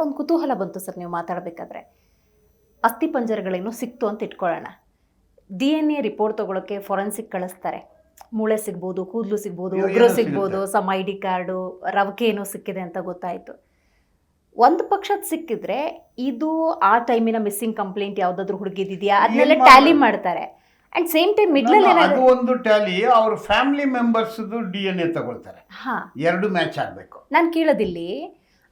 ಒಂದು ಕುತೂಹಲ ಬಂತು ಸರ್ ನೀವು ಮಾತಾಡಬೇಕಾದ್ರೆ. ಅಸ್ಥಿಪಂಜರಗಳೇನೋ ಸಿಕ್ತು ಅಂತ ಇಟ್ಕೊಳ್ಳೋಣ. DNA ರಿಪೋರ್ಟ್ ತೊಗೊಳಕ್ಕೆ ಫೊರೆನ್ಸಿಕ್ ಕಳಿಸ್ತಾರೆ. ಮೂಳೆ ಸಿಗ್ಬೋದು, ಕೂದಲು ಸಿಗ್ಬೋದು, ಉಗುರು ಸಿಗ್ಬೋದು, ಸಮ್ ID ಕಾರ್ಡು, ರವಕೆ ಏನೋ ಸಿಕ್ಕಿದೆ ಅಂತ ಗೊತ್ತಾಯಿತು. ಒಂದು ಪಕ್ಷದ ಸಿಕ್ಕಿದ್ರೆ ಇದು ಆ ಟೈಮಿನ ಮಿಸ್ಸಿಂಗ್ ಕಂಪ್ಲೇಂಟ್ ಯಾವುದಾದ್ರೂ ಹುಡುಗಿದಿದೆಯಾ ಅದನ್ನೆಲ್ಲ ಟ್ಯಾಲಿ ಮಾಡ್ತಾರೆ. ಅಂಡ್ ಸೇಮ್ ಟೈಮ್ ಮಿಡ್ಲಲ್ಲಿ ಅದು ಒಂದು ಟ್ಯಾಲಿ ಅವ್ರ ಫ್ಯಾಮಿಲಿ ಮೆಂಬರ್ಸ್ DNA ತಗೊಳ್ತಾರೆ. ಎರಡು ಮ್ಯಾಚ್ ಆಗಬೇಕು. ನಾನು ಕೇಳೋದಿಲ್ಲಿ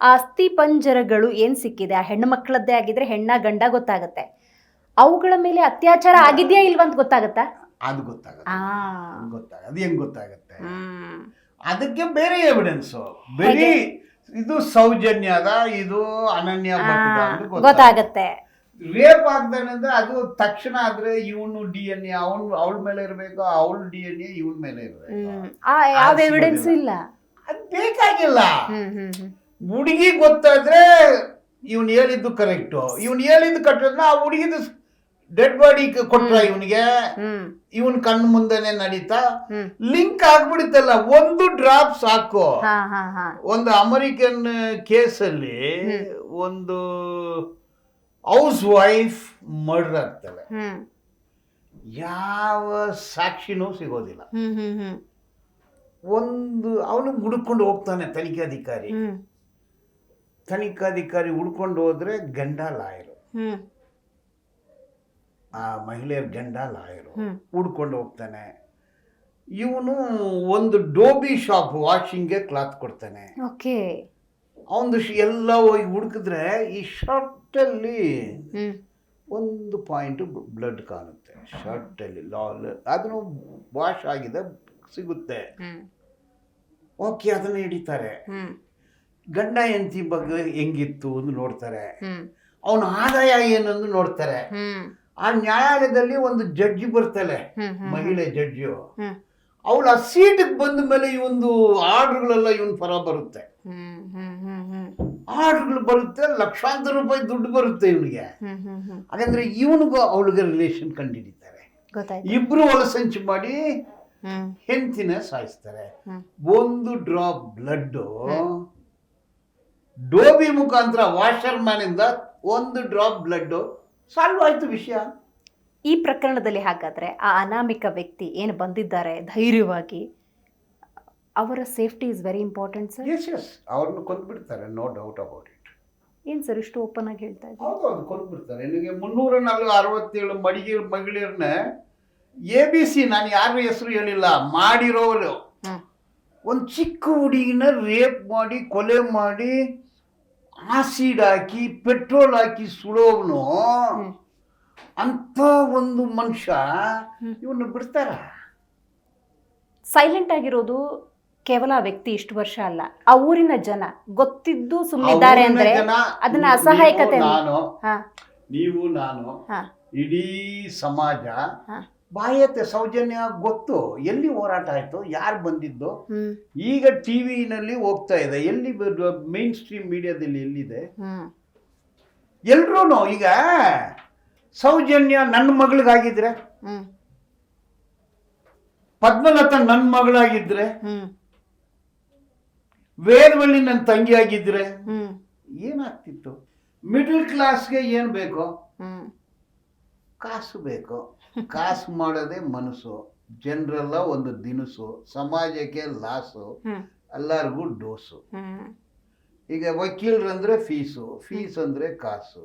ಆ ಅಸ್ಥಿ ಪಂಜರಗಳು ಏನ್ ಸಿಕ್ಕಿದೆ ಆ ಹೆಣ್ಣು ಮಕ್ಕಳದ್ದೇ ಆಗಿದ್ರೆ ಹೆಣ್ಣ ಗಂಡ ಗೊತ್ತಾಗುತ್ತೆ. ಅವುಗಳ ಮೇಲೆ ಅತ್ಯಾಚಾರ ಆಗಿದೆಯಾ ಇಲ್ವಾ ಅಂತ ಗೊತ್ತಾಗತ್ತಾ? ಅದು ಗೊತ್ತಾಗುತ್ತೆ. ಅದು ಹೆಂಗ್ ಗೊತ್ತಾಗುತ್ತೆ? ಅದಕ್ಕೆ ಬೇರೆ ಎವಿಡೆನ್ಸ್, ಬೇರೆ ಇದು ಸೌಜನ್ಯದ, ಇದು ಅನನ್ಯ ಗೊತ್ತಾಗತ್ತೆ. ರೇಪ್ ಆಗ್ತಾನೆ ಅಂದ್ರೆ ಅದು ತಕ್ಷಣ ಆದ್ರೆ ಇವನು DNA ಅವಳ ಮೇಲೆ ಇರಬೇಕು, ಅವಳ DNA ಇವಳ ಮೇಲೆ ಇರಬೇಕು. ಯಾವ ಎವಿಡೆನ್ಸ್ ಇಲ್ಲ. ಅದು ಬೇಕಾಗಿಲ್ಲ. ಹುಡುಗಿ ಗೊತ್ತಾದ್ರೆ ಇವನ್ ಹೇಳಿದ್ದು ಕರೆಕ್ಟು, ಇವನ್ ಹೇಳಿದ್ದು ಕಟ್ಟಿದ್ರೆ ಆ ಹುಡುಗಿದು ಡೆಡ್ ಬಾಡಿ ಕೊಟ್ರ ಇವನಿಗೆ, ಇವನ್ ಕಣ್ಣು ಮುಂದೆನೆ ನಡೀತಾ ಲಿಂಕ್ ಆಗ್ಬಿಡುತ್ತಲ್ಲ. ಒಂದು ಡ್ರಾಪ್ ಸಾಕು. ಒಂದು ಅಮೆರಿಕನ್ ಕೇಸಲ್ಲಿ ಒಂದು ಹೌಸ್ ವೈಫ್ ಮರ್ಡರ್ ಆಗ್ತದೆ, ಯಾವ ಸಾಕ್ಷಿನೂ ಸಿಗೋದಿಲ್ಲ. ಒಂದು ಅವನು ಹುಡುಕೊಂಡು ಹೋಗ್ತಾನೆ ತನಿಖಾಧಿಕಾರಿ ಹುಡ್ಕೊಂಡು ಹೋದ್ರೆ ಗಂಡ ಲಾಯರು, ಆ ಮಹಿಳೆಯರ ಗಂಡ ಲಾಯರು ಹುಡ್ಕೊಂಡು ಹೋಗ್ತಾನೆ. ಇವನು ಒಂದು ಡೋಬಿ ಶಾಪ್ ವಾಷಿಂಗ್ಗೆ ಕ್ಲಾತ್ ಕೊಡ್ತಾನೆ. ಅವನು ಎಲ್ಲ ಹೋಗಿ ಹುಡುಕಿದ್ರೆ ಈ ಶರ್ಟ್ ಅಲ್ಲಿ ಒಂದು ಪಾಯಿಂಟ್ ಬ್ಲಡ್ ಕಾಣುತ್ತೆ. ಶರ್ಟ್ ಅಲ್ಲಿ ಅದನ್ನು ವಾಶ್ ಆಗಿದೆ ಸಿಗುತ್ತೆ. ಓಕೆ, ಅದನ್ನ ಹಿಡಿತಾರೆ. ಗಂಡ ಹೆಂಡತಿ ಬಗ್ಗೆ ಹೆಂಗಿತ್ತು ಅಂತ ನೋಡ್ತಾರೆ. ಅವನ ಆದಾಯ ಏನಂದು ನೋಡ್ತಾರೆ. ಆ ನ್ಯಾಯಾಲಯದಲ್ಲಿ ಒಂದು ಜಡ್ಜಿ ಬರ್ತಾಳೆ, ಮಹಿಳೆ ಜಡ್ಜು. ಅವಳು ಆ ಸೀಟಿಗೆ ಬಂದ ಮೇಲೆ ಇವೊಂದು ಆರ್ಡರ್ಗಳೆಲ್ಲ ಇವನ್ ಪರ ಬರುತ್ತೆ. ಆರ್ಡರ್ಗಳು ಬರುತ್ತೆ, ಲಕ್ಷಾಂತರ ರೂಪಾಯಿ ದುಡ್ಡು ಬರುತ್ತೆ ಇವನಿಗೆ. ಹಾಗಂದ್ರೆ ಇವನಿಗೂ ಅವಳಿಗೆ ರಿಲೇಷನ್ ಕಂಡುಹಿಡಿತಾರೆ. ಇಬ್ರು ಒಳಸಂಚು ಮಾಡಿ ಹೆಂಡತಿನ ಸಾಯಿಸ್ತಾರೆ. ಒಂದು ಡ್ರಾಪ್ ಬ್ಲಡ್ ಡೋಬಿ ಮುಖಾಂತರ ವಾಷರ್ ಮ್ಯಾನ್ ಇಂದ ಒಂದು ಡ್ರಾಪ್ ಬ್ಲಡ್ ಸಾಲ್ವ್ ಆಯ್ತು ವಿಷಯ. ಈ ಪ್ರಕರಣದಲ್ಲಿ ಹಾಗಾದ್ರೆ ಆ ಅನಾಮಿಕ ವ್ಯಕ್ತಿ ಏನು ಬಂದಿದ್ದಾರೆ ಧೈರ್ಯವಾಗಿ, ಅವರ safety is very important sir. Yes, ಅವ್ರನ್ನ ಕೊಂದ್ಬಿಡ್ತಾರೆ, ನೋ ಡೌಟ್ ಅಬೌಟ್ ಇಟ್. ಏನ್ ಸರ್ ಇಷ್ಟು ಓಪನ್ ಆಗಿ ಹೇಳ್ತಾ ಇದ್ದಾರೆ? ಹೌದು, ಕೊಂದ್ಬಿಡ್ತಾರೆ. ನಿನಗೆ 367 ಮಹಿಳೆಯರನ್ನ ABC, ನಾನು ಯಾರ ಹೆಸರು ಹೇಳಿಲ್ಲ, ಮಾಡಿರೋರು. ಒಂದು ಚಿಕ್ಕ ಹುಡುಗಿನ ರೇಪ್ ಮಾಡಿ, ಕೊಲೆ ಮಾಡಿ, ಆಸಿಡ್ ಹಾಕಿ, ಪೆಟ್ರೋಲ್ ಹಾಕಿ ಸುಡೋವನು ಅಂತ ಒಂದು ಮನುಷ್ಯ ಇವನ್ನ ಬಿಡ್ತಾರ? ಸೈಲೆಂಟ್ ಆಗಿರೋದು ಕೇವಲ ಆ ವ್ಯಕ್ತಿ ಇಷ್ಟು ವರ್ಷ ಅಲ್ಲ, ಆ ಊರಿನ ಜನ ಗೊತ್ತಿದ್ದು ಸುಮ್ಮನಿದ್ದಾರೆ ಅಂದ್ರೆ ಅದನ್ನ ಅಸಹಾಯಕತೆ. ನೀವು ನಾನು ಇಡೀ ಸಮಾಜ ಬಾಹ್ಯತೆ ಸೌಜನ್ಯ ಗೊತ್ತು. ಎಲ್ಲಿ ಹೋರಾಟ ಆಯ್ತು, ಯಾರು ಬಂದಿದ್ದು? ಈಗ ಟಿವಿನಲ್ಲಿ ಹೋಗ್ತಾ ಇದೆ, ಎಲ್ಲಿ ಮೇನ್ ಸ್ಟ್ರೀಮ್ ಮೀಡಿಯಾದಲ್ಲಿ ಎಲ್ಲಿದೆ? ಎಲ್ರೂ ಈಗ ಸೌಜನ್ಯ ನನ್ನ ಮಗಳಿಗಾಗಿದ್ರೆ, ಪದ್ಮಲತಾ ನನ್ನ ಮಗಳಾಗಿದ್ರೆ, ವೇದವಳ್ಳಿ ನನ್ನ ತಂಗಿ ಆಗಿದ್ರೆ ಏನಾಗ್ತಿತ್ತು? ಮಿಡಲ್ ಕ್ಲಾಸ್ಗೆ ಏನ್ ಬೇಕು? ಕಾಸು ಬೇಕು. ಕಾಸು ಮಾಡೋದೇ ಮನಸ್ಸು. ಜನರೆಲ್ಲ ಒಂದು ದಿನಸು, ಸಮಾಜಕ್ಕೆ ಲಾಸು, ಎಲ್ಲರಿಗೂ ಡೋಸು. ಈಗ ವಕೀಲರಂದ್ರೆ ಫೀಸು, ಫೀಸ್ ಅಂದ್ರೆ ಕಾಸು.